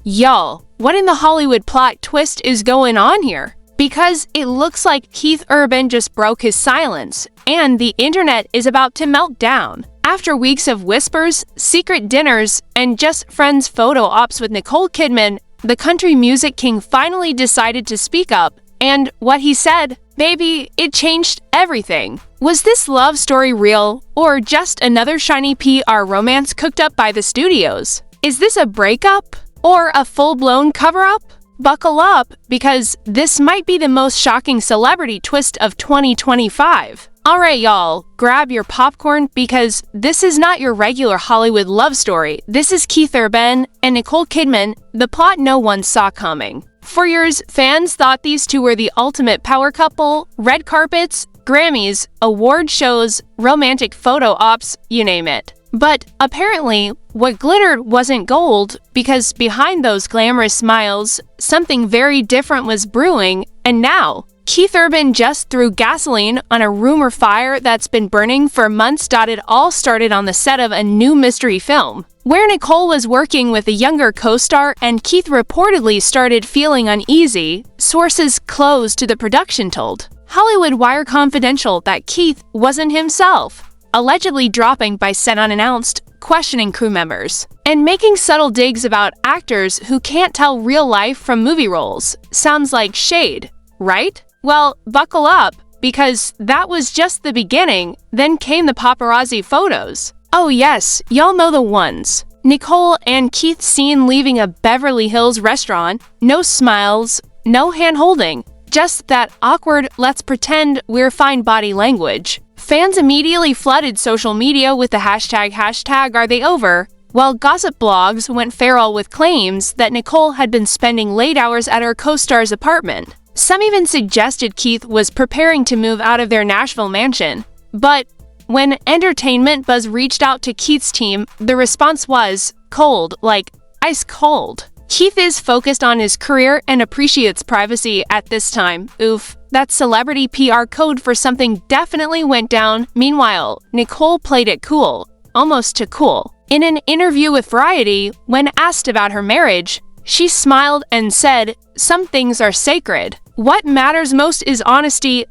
Y'all, what in the Hollywood plot twist is going on here? Because it looks like Keith Urban just broke his silence, and the internet is about to melt down. After weeks of whispers, secret dinners, and just friends photo ops with Nicole Kidman, the country music king finally decided to speak up, and what he said, baby, it changed everything. Was this love story real, or just another shiny PR romance cooked up by the studios? Is this a breakup, or a full-blown cover-up? Buckle up, because this might be the most shocking celebrity twist of 2025. Alright y'all, grab your popcorn because this is not your regular Hollywood love story. This is Keith Urban and Nicole Kidman, the plot no one saw coming. For years, fans thought these two were the ultimate power couple, red carpets, Grammys, award shows, romantic photo ops, you name it. But apparently, what glittered wasn't gold, because behind those glamorous smiles, something very different was brewing, and now, Keith Urban just threw gasoline on a rumor fire that's been burning for months. It all started on the set of a new mystery film, where Nicole was working with a younger co-star and Keith reportedly started feeling uneasy, sources close to the production told Hollywood Wire Confidential that Keith wasn't himself, allegedly dropping by set unannounced, questioning crew members, and making subtle digs about actors who can't tell real life from movie roles. Sounds like shade, right? Well, buckle up, because that was just the beginning. Then came the paparazzi photos. Oh yes, y'all know the ones. Nicole and Keith seen leaving a Beverly Hills restaurant. No smiles, no hand-holding, just that awkward let's pretend we're fine body language. Fans immediately flooded social media with the hashtag are they over, while gossip blogs went feral with claims that Nicole had been spending late hours at her co-star's apartment. Some even suggested Keith was preparing to move out of their Nashville mansion. But when Entertainment Buzz reached out to Keith's team, the response was cold, like ice cold. Keith is focused on his career and appreciates privacy at this time. Oof, that celebrity PR code for something definitely went down. Meanwhile, Nicole played it cool, almost too cool. In an interview with Variety, when asked about her marriage, she smiled and said, "Some things are sacred. What matters most is honesty.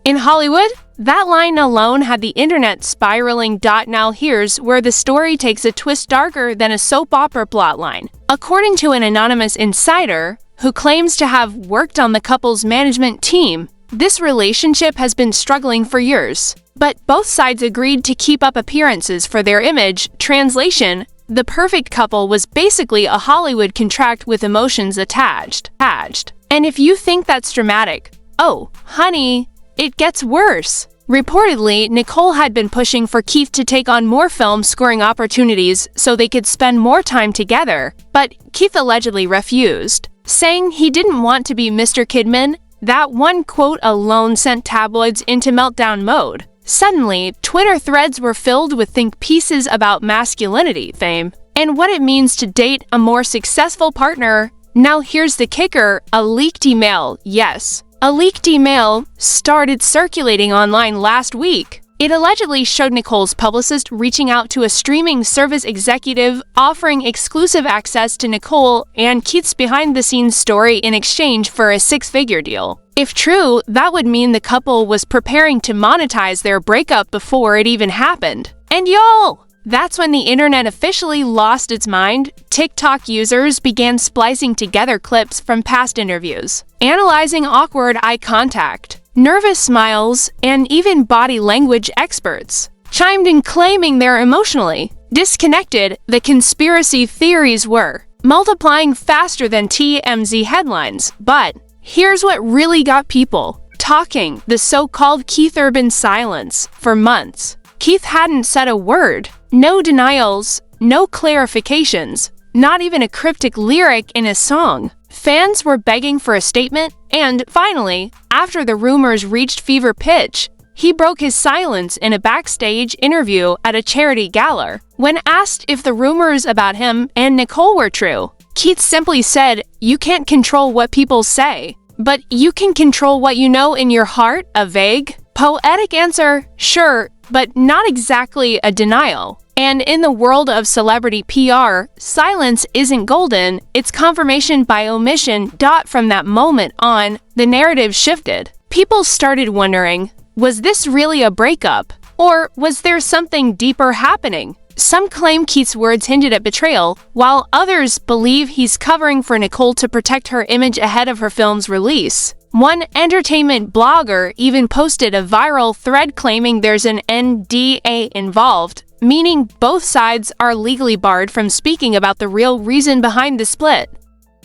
In Hollywood, that line alone had the internet spiraling. Now here's where the story takes a twist darker than a soap opera plotline. According to an anonymous insider, who claims to have worked on the couple's management team, this relationship has been struggling for years. But both sides agreed to keep up appearances for their image. Translation: the perfect couple was basically a Hollywood contract with emotions attached. And if you think that's dramatic, oh, honey, it gets worse. Reportedly, Nicole had been pushing for Keith to take on more film scoring opportunities so they could spend more time together, but Keith allegedly refused, saying he didn't want to be Mr. Kidman. That one quote alone sent tabloids into meltdown mode. Suddenly, Twitter threads were filled with think pieces about masculinity, fame, and what it means to date a more successful partner. Now here's the kicker, a leaked email, yes. A leaked email started circulating online last week. It allegedly showed Nicole's publicist reaching out to a streaming service executive, offering exclusive access to Nicole and Keith's behind-the-scenes story in exchange for a six-figure deal. If true, that would mean the couple was preparing to monetize their breakup before it even happened. And y'all! That's when the internet officially lost its mind. TikTok users began splicing together clips from past interviews, analyzing awkward eye contact, nervous smiles, and even body language experts chimed in claiming they're emotionally disconnected. The conspiracy theories were multiplying faster than TMZ headlines. But here's what really got people talking: the so-called Keith Urban silence. For months, Keith hadn't said a word. No denials, no clarifications, not even a cryptic lyric in a song. Fans were begging for a statement, and finally, after the rumors reached fever pitch, he broke his silence in a backstage interview at a charity gala. When asked if the rumors about him and Nicole were true, Keith simply said, "You can't control what people say, but you can control what you know in your heart." A vague, poetic answer. Sure, but not exactly a denial. And in the world of celebrity PR, silence isn't golden, it's confirmation by omission. From that moment on, the narrative shifted. People started wondering, was this really a breakup? Or was there something deeper happening? Some claim Keith's words hinted at betrayal, while others believe he's covering for Nicole to protect her image ahead of her film's release. One entertainment blogger even posted a viral thread claiming there's an NDA involved, meaning both sides are legally barred from speaking about the real reason behind the split.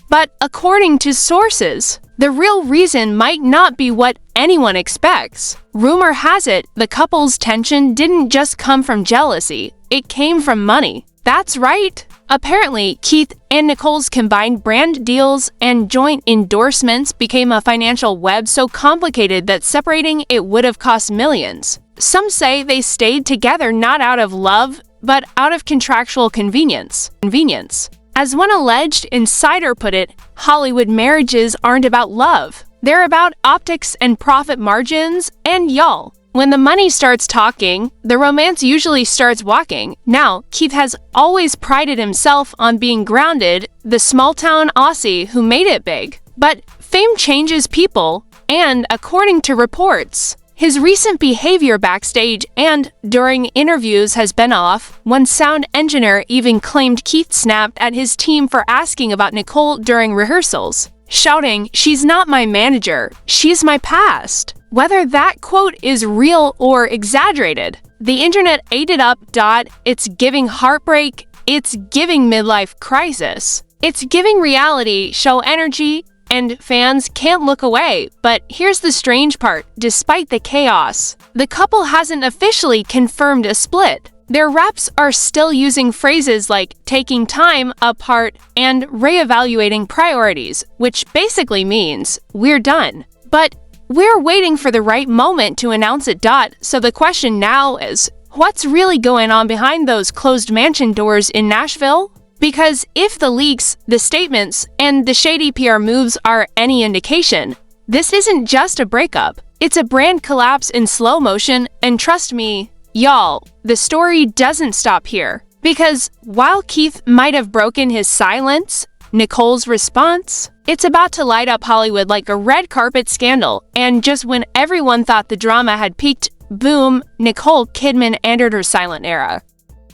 But according to sources, the real reason might not be what anyone expects. Rumor has it the couple's tension didn't just come from jealousy, it came from money. That's right! Apparently, Keith and Nicole's combined brand deals and joint endorsements became a financial web so complicated that separating it would have cost millions. Some say they stayed together not out of love, but out of contractual convenience. As one alleged insider put it, Hollywood marriages aren't about love. They're about optics and profit margins, and y'all, when the money starts talking, the romance usually starts walking. Now, Keith has always prided himself on being grounded, the small-town Aussie who made it big. But fame changes people, and according to reports, his recent behavior backstage and during interviews has been off. One sound engineer even claimed Keith snapped at his team for asking about Nicole during rehearsals, shouting, "She's not my manager, she's my past." Whether that quote is real or exaggerated, the internet ate it up. It's giving heartbreak, it's giving midlife crisis, it's giving reality show energy, and fans can't look away. But here's the strange part, despite the chaos, the couple hasn't officially confirmed a split. Their reps are still using phrases like taking time apart and reevaluating priorities, which basically means we're done. But we're waiting for the right moment to announce it. So the question now is, what's really going on behind those closed mansion doors in Nashville? Because if the leaks, the statements, and the shady PR moves are any indication, this isn't just a breakup. It's a brand collapse in slow motion, and trust me, y'all, the story doesn't stop here. Because while Keith might have broken his silence, Nicole's response, it's about to light up Hollywood like a red carpet scandal. And just when everyone thought the drama had peaked, boom, Nicole Kidman entered her silent era.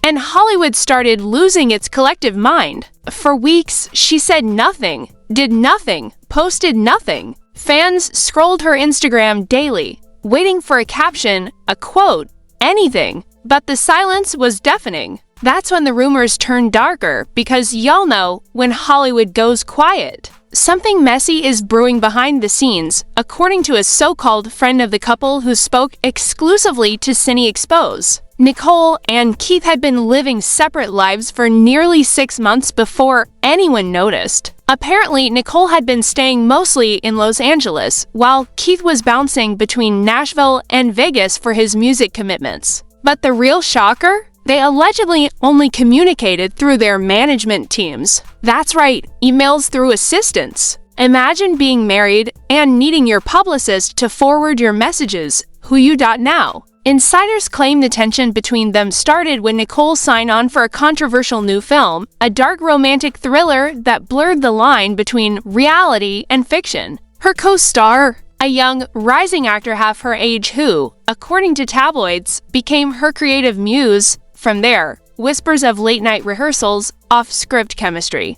And Hollywood started losing its collective mind. For weeks, she said nothing, did nothing, posted nothing. Fans scrolled her Instagram daily, waiting for a caption, a quote, anything. But the silence was deafening. That's when the rumors turned darker, because y'all know when Hollywood goes quiet, something messy is brewing behind the scenes, according to a so-called friend of the couple who spoke exclusively to Cine Expose. Nicole and Keith had been living separate lives for nearly 6 months before anyone noticed. Apparently, Nicole had been staying mostly in Los Angeles, while Keith was bouncing between Nashville and Vegas for his music commitments. But the real shocker? They allegedly only communicated through their management teams. That's right, emails through assistants. Imagine being married and needing your publicist to forward your messages. Who you now? Insiders claim the tension between them started when Nicole signed on for a controversial new film, a dark romantic thriller that blurred the line between reality and fiction. Her co-star, a young, rising actor half her age who, according to tabloids, became her creative muse. From there, whispers of late-night rehearsals, off-script chemistry,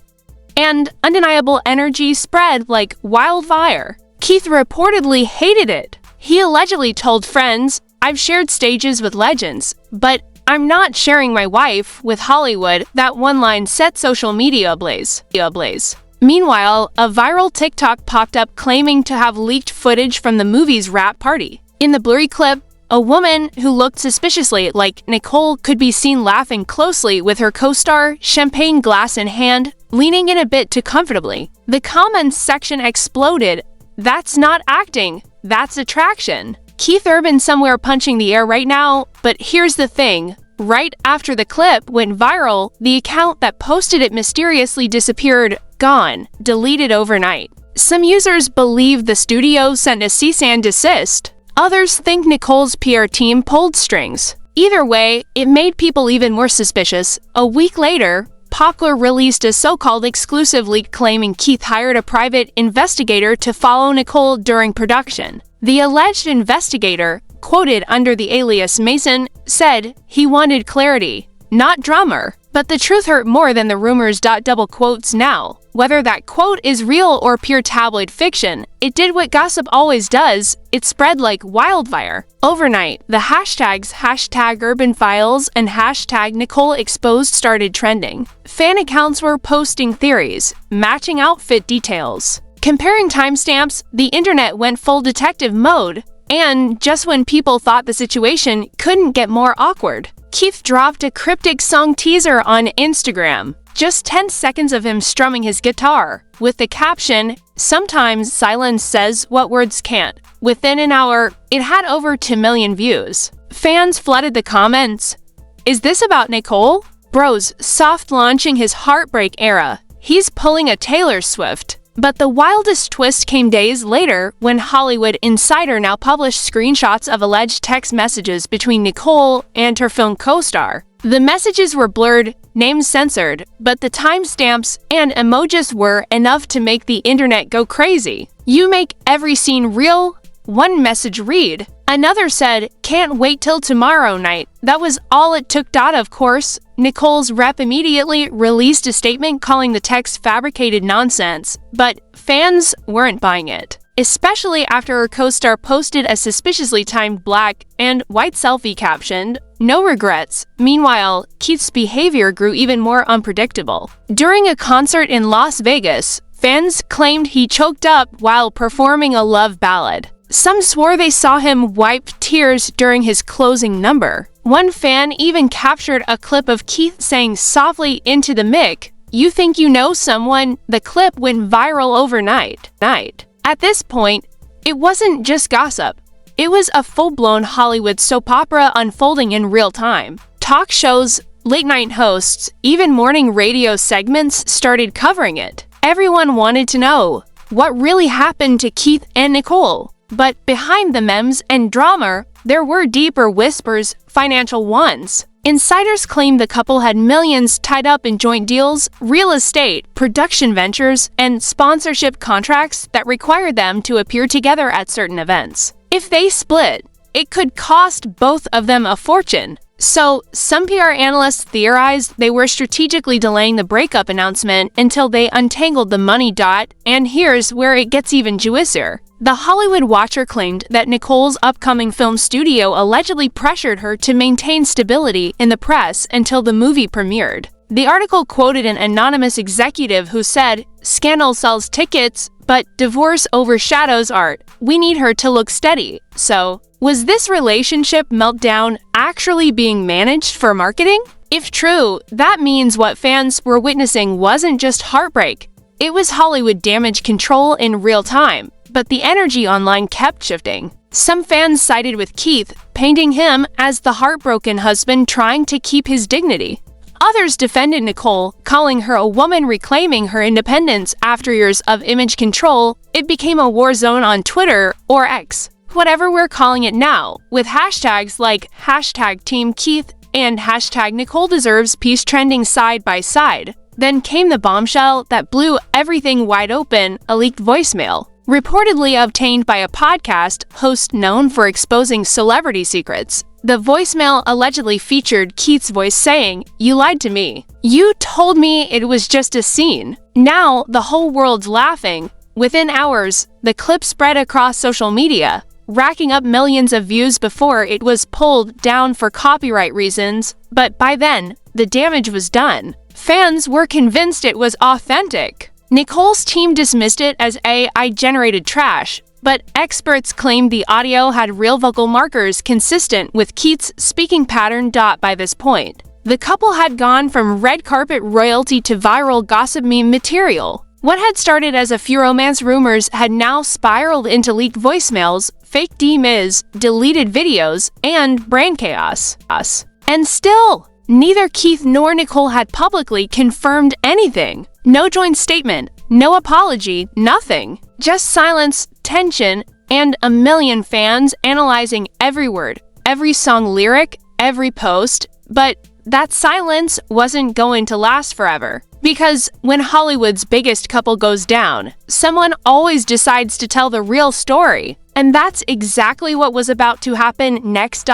and undeniable energy spread like wildfire. Keith reportedly hated it. He allegedly told friends, "I've shared stages with legends, but I'm not sharing my wife with Hollywood." That one line set social media ablaze. Meanwhile, a viral TikTok popped up claiming to have leaked footage from the movie's wrap party. In the blurry clip, a woman who looked suspiciously like Nicole could be seen laughing closely with her co-star, champagne glass in hand, leaning in a bit too comfortably. The comments section exploded. "That's not acting, that's attraction." Keith Urban somewhere punching the air right now, but here's the thing. Right after the clip went viral, the account that posted it mysteriously disappeared, gone, deleted overnight. Some users believe the studio sent a cease and desist. Others think Nicole's PR team pulled strings. Either way, it made people even more suspicious. A week later, Poplar released a so-called exclusive leak claiming Keith hired a private investigator to follow Nicole during production. The alleged investigator, quoted under the alias Mason, said he wanted clarity, not drama. But the truth hurt more than the rumors. Double quotes now. Whether that quote is real or pure tabloid fiction, it did what gossip always does. It spread like wildfire. Overnight, the hashtags #UrbanFiles and #NicoleExposed started trending. Fan accounts were posting theories, matching outfit details, comparing timestamps. The internet went full detective mode. And just when people thought the situation couldn't get more awkward, Keith dropped a cryptic song teaser on Instagram. Just 10 seconds of him strumming his guitar, with the caption, "Sometimes silence says what words can't." Within an hour, it had over 2 million views. Fans flooded the comments. Is this about Nicole? Bro's soft launching his heartbreak era. He's pulling a Taylor Swift. But the wildest twist came days later when Hollywood Insider now published screenshots of alleged text messages between Nicole and her film co-star. The messages were blurred, names censored, but the timestamps and emojis were enough to make the internet go crazy. "You make every scene real," one message read. Another said, "Can't wait till tomorrow night." That was all it took. Of course, Nicole's rep immediately released a statement calling the text fabricated nonsense, but fans weren't buying it, especially after her co-star posted a suspiciously timed black and white selfie captioned, "No regrets." Meanwhile, Keith's behavior grew even more unpredictable. During a concert in Las Vegas, fans claimed he choked up while performing a love ballad. Some swore they saw him wipe tears during his closing number. One fan even captured a clip of Keith saying softly into the mic, "You think you know someone?" The clip went viral overnight. At this point, it wasn't just gossip. It was a full-blown Hollywood soap opera unfolding in real time. Talk shows, late-night hosts, even morning radio segments started covering it. Everyone wanted to know what really happened to Keith and Nicole. But behind the memes and drama, there were deeper whispers, financial ones. Insiders claimed the couple had millions tied up in joint deals, real estate, production ventures, and sponsorship contracts that required them to appear together at certain events. If they split, it could cost both of them a fortune. So, some PR analysts theorized they were strategically delaying the breakup announcement until they untangled the money. And here's where it gets even juicier. The Hollywood Watcher claimed that Nicole's upcoming film studio allegedly pressured her to maintain stability in the press until the movie premiered. The article quoted an anonymous executive who said, "Scandal sells tickets, but divorce overshadows art. We need her to look steady." So, was this relationship meltdown actually being managed for marketing? If true, that means what fans were witnessing wasn't just heartbreak. It was Hollywood damage control in real time. But the energy online kept shifting. Some fans sided with Keith, painting him as the heartbroken husband trying to keep his dignity. Others defended Nicole, calling her a woman reclaiming her independence after years of image control. It became a war zone on Twitter, or X, whatever we're calling it now, with hashtags like #TeamKeith and #NicoleDeservesPeace trending side by side. Then came the bombshell that blew everything wide open, a leaked voicemail, reportedly obtained by a podcast host known for exposing celebrity secrets. The voicemail allegedly featured Keith's voice saying, "You lied to me. You told me it was just a scene." Now, the whole world's laughing. Within hours, the clip spread across social media, racking up millions of views before it was pulled down for copyright reasons. But by then, the damage was done. Fans were convinced it was authentic. Nicole's team dismissed it as AI-generated trash, but experts claimed the audio had real vocal markers consistent with Keith's speaking pattern. By this point, the couple had gone from red carpet royalty to viral gossip meme material. What had started as a few romance rumors had now spiraled into leaked voicemails, fake DMs, deleted videos, and brain chaos. And still, neither Keith nor Nicole had publicly confirmed anything. No joint statement, no apology, nothing. Just silence, tension, and a million fans analyzing every word, every song lyric, every post, but that silence wasn't going to last forever. Because when Hollywood's biggest couple goes down, someone always decides to tell the real story. And that's exactly what was about to happen next.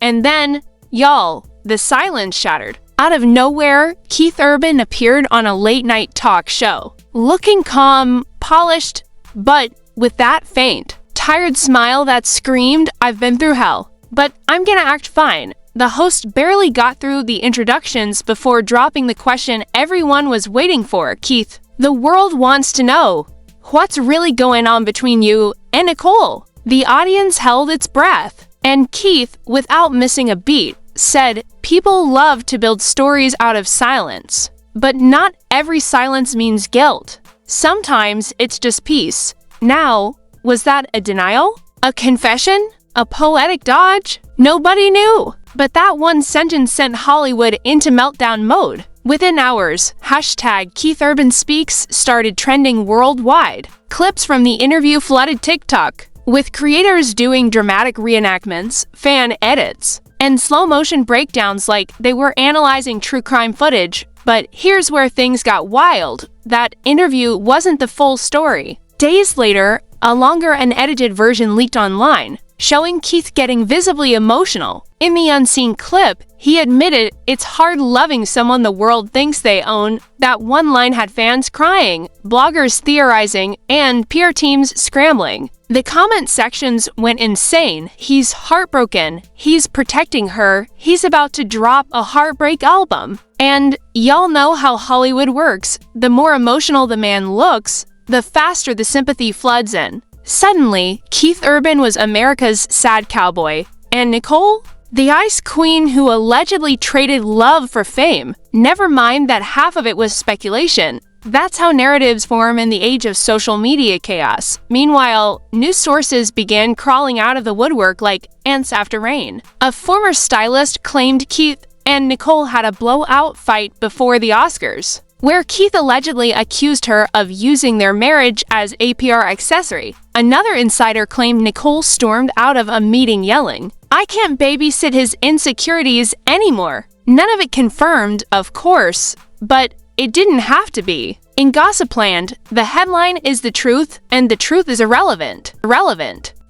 And then, y'all, the silence shattered. Out of nowhere, Keith Urban appeared on a late-night talk show, looking calm, polished, but with that faint, tired smile that screamed, "I've been through hell, but I'm gonna act fine." The host barely got through the introductions before dropping the question everyone was waiting for. "Keith, the world wants to know, what's really going on between you and Nicole?" The audience held its breath, and Keith, without missing a beat, said, "People love to build stories out of silence, but not every silence means guilt. Sometimes it's just peace." Now, was that a denial? A confession? A poetic dodge? Nobody knew. But that one sentence sent Hollywood into meltdown mode. Within hours, #KeithUrbanSpeaks started trending worldwide. Clips from the interview flooded TikTok, with creators doing dramatic reenactments, fan edits, and slow-motion breakdowns like they were analyzing true crime footage. But here's where things got wild. That interview wasn't the full story. Days later, a longer and edited version leaked online, showing Keith getting visibly emotional. In the unseen clip, he admitted it's hard loving someone the world thinks they own. That one line had fans crying, bloggers theorizing, and PR teams scrambling. The comment sections went insane. He's heartbroken. He's protecting her. He's about to drop a heartbreak album. And y'all know how Hollywood works. The more emotional the man looks, the faster the sympathy floods in. Suddenly, Keith Urban was America's sad cowboy, and Nicole, the ice queen who allegedly traded love for fame. Never mind that half of it was speculation. That's how narratives form in the age of social media chaos. Meanwhile, news sources began crawling out of the woodwork like ants after rain. A former stylist claimed Keith and Nicole had a blowout fight before the Oscars, where Keith allegedly accused her of using their marriage as a PR accessory. Another insider claimed Nicole stormed out of a meeting yelling, "I can't babysit his insecurities anymore." None of it confirmed, of course, but it didn't have to be. In Gossipland, the headline is the truth, and the truth is irrelevant.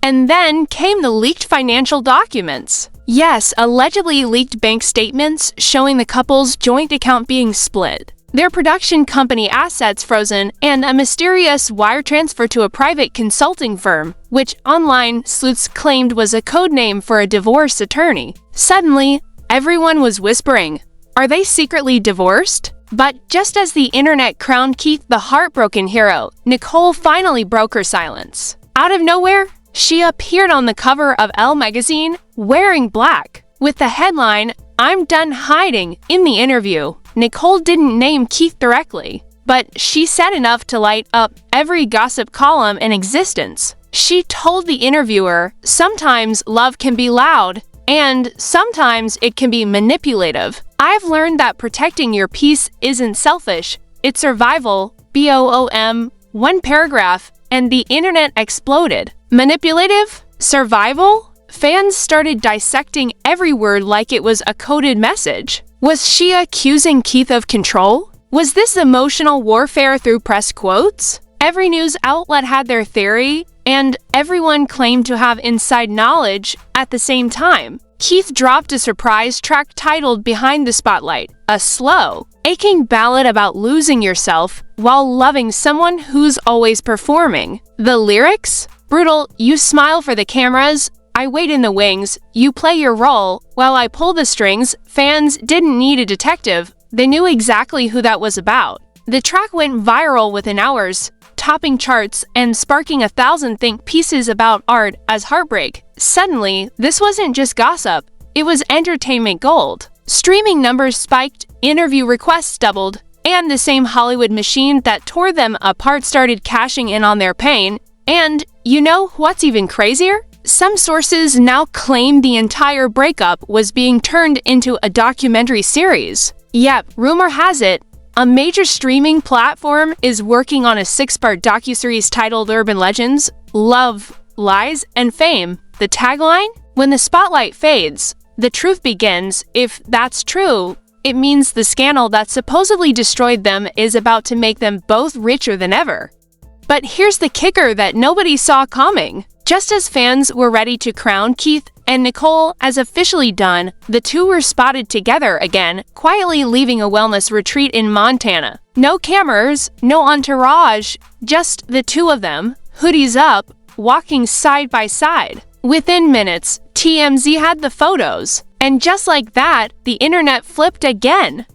And then came the leaked financial documents. Yes, allegedly leaked bank statements showing the couple's joint account being split, their production company assets frozen, and a mysterious wire transfer to a private consulting firm, which online sleuths claimed was a code name for a divorce attorney. Suddenly, everyone was whispering, are they secretly divorced? But just as the internet crowned Keith the heartbroken hero, Nicole finally broke her silence. Out of nowhere, she appeared on the cover of Elle magazine wearing black, with the headline, "I'm done hiding." In the interview, Nicole didn't name Keith directly, but she said enough to light up every gossip column in existence. She told the interviewer, "Sometimes love can be loud, and sometimes it can be manipulative. I've learned that protecting your peace isn't selfish, it's survival." BOOM, one paragraph, and the internet exploded. Manipulative? Survival? Fans started dissecting every word like it was a coded message. Was she accusing Keith of control? Was this emotional warfare through press quotes? Every news outlet had their theory, and everyone claimed to have inside knowledge at the same time. Keith dropped a surprise track titled "Behind the Spotlight," a slow, aching ballad about losing yourself while loving someone who's always performing. The lyrics? Brutal, "You smile for the cameras, I wait in the wings, you play your role, while I pull the strings." Fans didn't need a detective, they knew exactly who that was about. The track went viral within hours, topping charts and sparking 1,000 think pieces about art as heartbreak. Suddenly, this wasn't just gossip, it was entertainment gold. Streaming numbers spiked, interview requests doubled, and the same Hollywood machine that tore them apart started cashing in on their pain. And you know what's even crazier? Some sources now claim the entire breakup was being turned into a documentary series. Yep, rumor has it, a major streaming platform is working on a 6-part docuseries titled Urban Legends, Love, Lies, and Fame. The tagline? When the spotlight fades, the truth begins. If that's true, it means the scandal that supposedly destroyed them is about to make them both richer than ever. But here's the kicker that nobody saw coming. Just as fans were ready to crown Keith and Nicole as officially done, the two were spotted together again, quietly leaving a wellness retreat in Montana. No cameras, no entourage, just the two of them, hoodies up, walking side by side. Within minutes, TMZ had the photos. And just like that, the internet flipped again.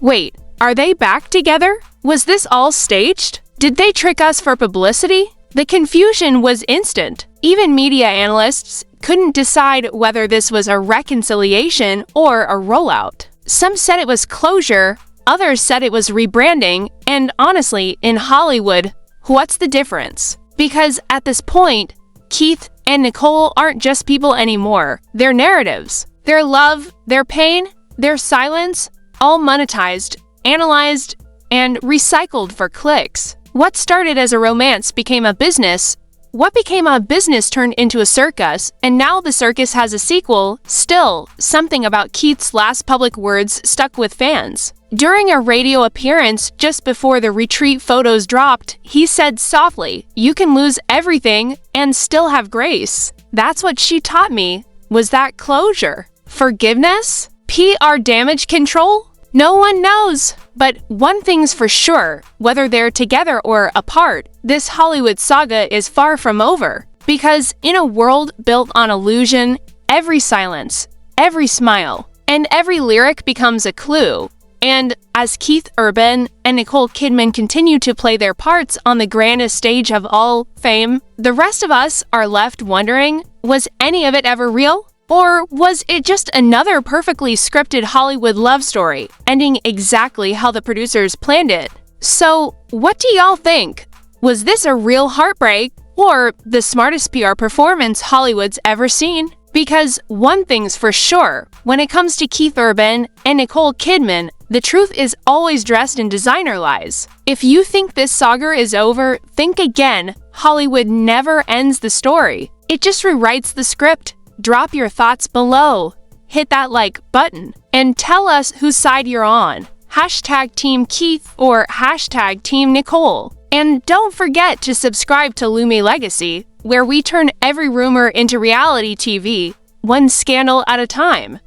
Wait, are they back together? Was this all staged? Did they trick us for publicity? The confusion was instant. Even media analysts couldn't decide whether this was a reconciliation or a rollout. Some said it was closure, others said it was rebranding, and honestly, in Hollywood, what's the difference? Because at this point, Keith and Nicole aren't just people anymore. They're narratives. Their love, their pain, their silence, all monetized, analyzed, and recycled for clicks. What started as a romance became a business. What became a business turned into a circus, and now the circus has a sequel. Still, something about Keith's last public words stuck with fans. During a radio appearance just before the retreat photos dropped, he said softly, "You can lose everything and still have grace." That's what she taught me. Was that closure? Forgiveness? PR damage control? No one knows. But one thing's for sure, whether they're together or apart, this Hollywood saga is far from over. Because in a world built on illusion, every silence, every smile, and every lyric becomes a clue. And as Keith Urban and Nicole Kidman continue to play their parts on the grandest stage of all fame, the rest of us are left wondering, was any of it ever real? Or was it just another perfectly scripted Hollywood love story, ending exactly how the producers planned it? So, what do y'all think? Was this a real heartbreak, or the smartest PR performance Hollywood's ever seen? Because one thing's for sure, when it comes to Keith Urban and Nicole Kidman, the truth is always dressed in designer lies. If you think this saga is over, think again. Hollywood never ends the story. It just rewrites the script. Drop your thoughts below. Hit that like button and tell us whose side you're on. Hashtag Team Keith or hashtag Team Nicole. And don't forget to subscribe to Lumi Legacy, where we turn every rumor into reality TV, one scandal at a time.